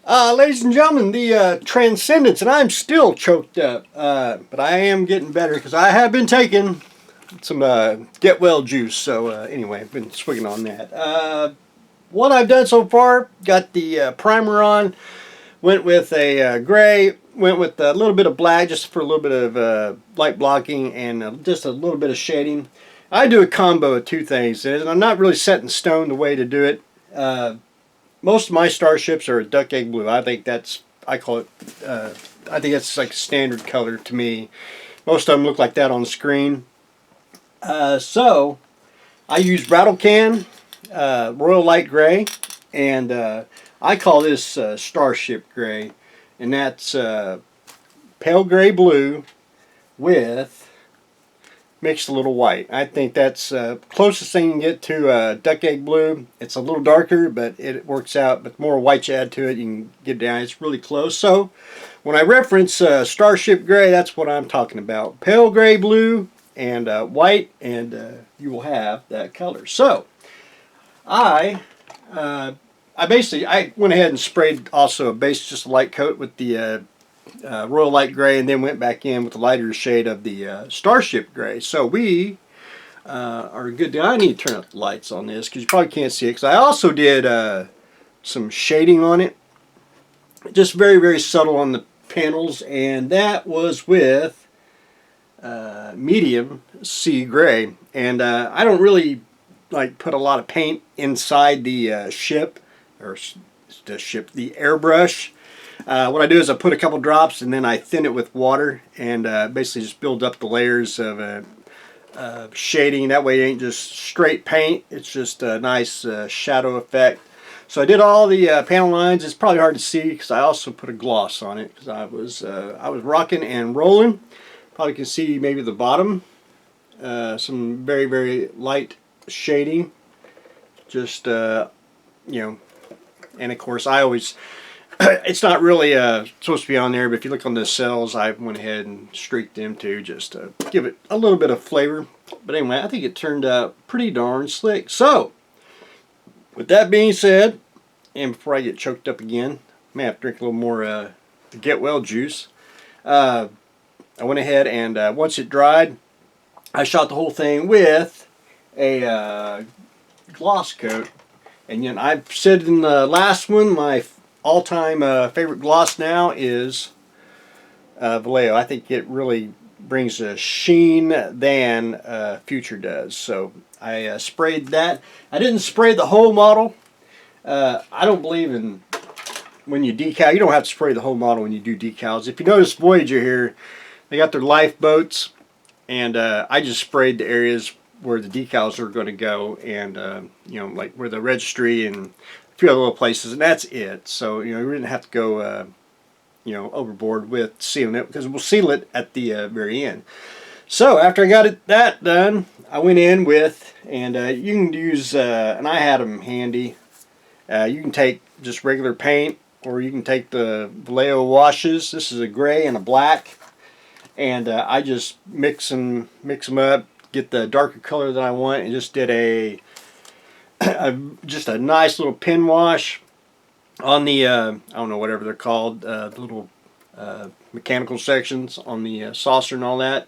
Ladies and gentlemen, the Transcendence, and I'm still choked up, but I am getting better because I have been taking some get well juice. So anyway, I've been swigging on that. What I've done so far, got the primer on, went with a gray, went with a little bit of black just for a little bit of light blocking and just a little bit of shading. I do a combo of two things, and I'm not really set in stone the way to do it. Most of my starships are duck egg blue. I think that's, I call it, I think that's like standard color to me. Most of them look like that on the screen. So I use Rattle Can, Royal Light Gray, and I call this Starship Gray, and that's pale gray blue with mixed a little white. I think that's closest thing you can get to duck egg blue. It's a little darker, but it works out. But the more white you add to it, you can get down. It's really close. So when I reference Starship Gray, that's what I'm talking about. Pale gray blue and white, and you will have that color. So I basically went ahead and sprayed also a base, just a light coat with the Royal Light Gray, and then went back in with the lighter shade of the Starship Gray. So we are good. I need to turn up the lights on this because you probably can't see it, because I also did some shading on it, just very, very subtle on the panels, and that was with medium sea gray. And I don't really like put a lot of paint inside the ship, or the airbrush. What I do is I put a couple drops and then I thin it with water, and basically just build up the layers of shading. That way it ain't just straight paint, it's just a nice shadow effect. So I did all the panel lines. It's probably hard to see because I also put a gloss on it because I was rocking and rolling. Probably can see maybe the bottom, some very, very light shading, just you know. And of course I always, it's not really supposed to be on there, but if you look on the cells, I went ahead and streaked them too, just to give it a little bit of flavor. But anyway, I think it turned out pretty darn slick. So with that being said, and before I get choked up again, I may have to drink a little more get well juice. I went ahead and once it dried, I shot the whole thing with a gloss coat. And you know, I've said in the last one, my all-time favorite gloss now is Vallejo. I think it really brings a sheen than Future does. So I sprayed that. I didn't spray the whole model. I don't believe in, when you decal, you don't have to spray the whole model when you do decals. If you notice Voyager here, they got their lifeboats, and I just sprayed the areas where the decals are going to go, and you know, like where the registry and a few other little places, and that's it. So you know, you didn't have to go you know, overboard with sealing it, because we'll seal it at the very end. So after I got that done, I went in with, and you can use, and I had them handy, you can take just regular paint, or you can take the Vallejo washes. This is a gray and a black, and I just mix them up, get the darker color that I want, and just did just a nice little pin wash on the I don't know, whatever they're called, the little mechanical sections on the saucer and all that.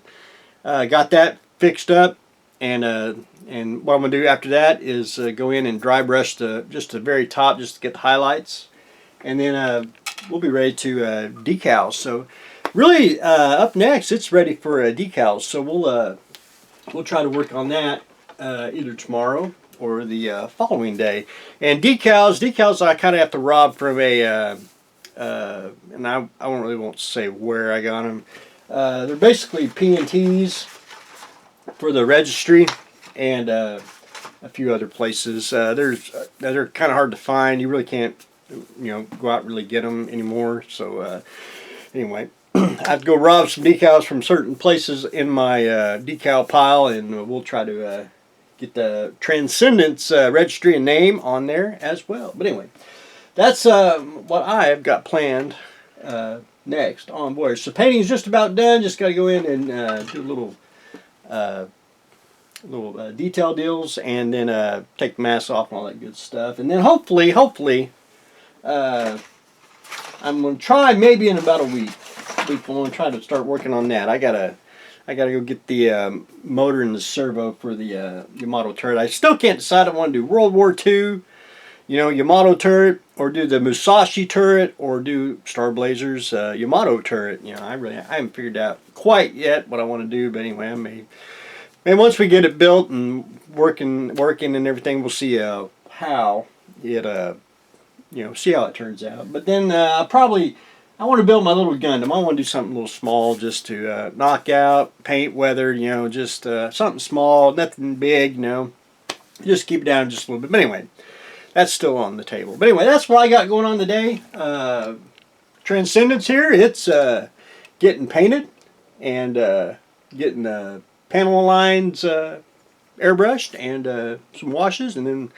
Got that fixed up, and what I'm gonna do after that is go in and dry brush just the very top, just to get the highlights, and then we'll be ready to decals. So really, up next, it's ready for decals. So we'll try to work on that either tomorrow or the following day. And decals I kind of have to rob from a, and I really won't say where I got them. They're basically P&Ts for the registry, and a few other places. They're kind of hard to find. You really can't, you know, go out and really get them anymore. So anyway, I have to go rob some decals from certain places in my decal pile, and we'll try to get the Transcendence registry and name on there as well. But anyway, that's what I have got planned next on Voyage. So painting's just about done. Just got to go in and do little detail deals, and then take the mask off and all that good stuff. And then hopefully I'm gonna try maybe in about a week. I'm gonna try to start working on that. I gotta go get the motor and the servo for the Yamato turret. I still can't decide. I want to do World War II, Yamato turret, or do the Musashi turret, or do Star Blazer's Yamato turret. I haven't figured out quite yet what I want to do. But anyway, and once we get it built and working and everything, we'll see how it see how it turns out. But then I want to build my little Gundam. I want to do something a little small just to knock out, paint, weather, just something small, nothing big, just keep it down just a little bit. But anyway, that's still on the table. But anyway, that's what I got going on today. Transcendence here, it's getting painted and getting the panel lines airbrushed and some washes, and then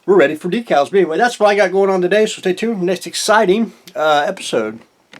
we're ready for decals. But anyway, that's what I got going on today, so stay tuned for the next exciting episode.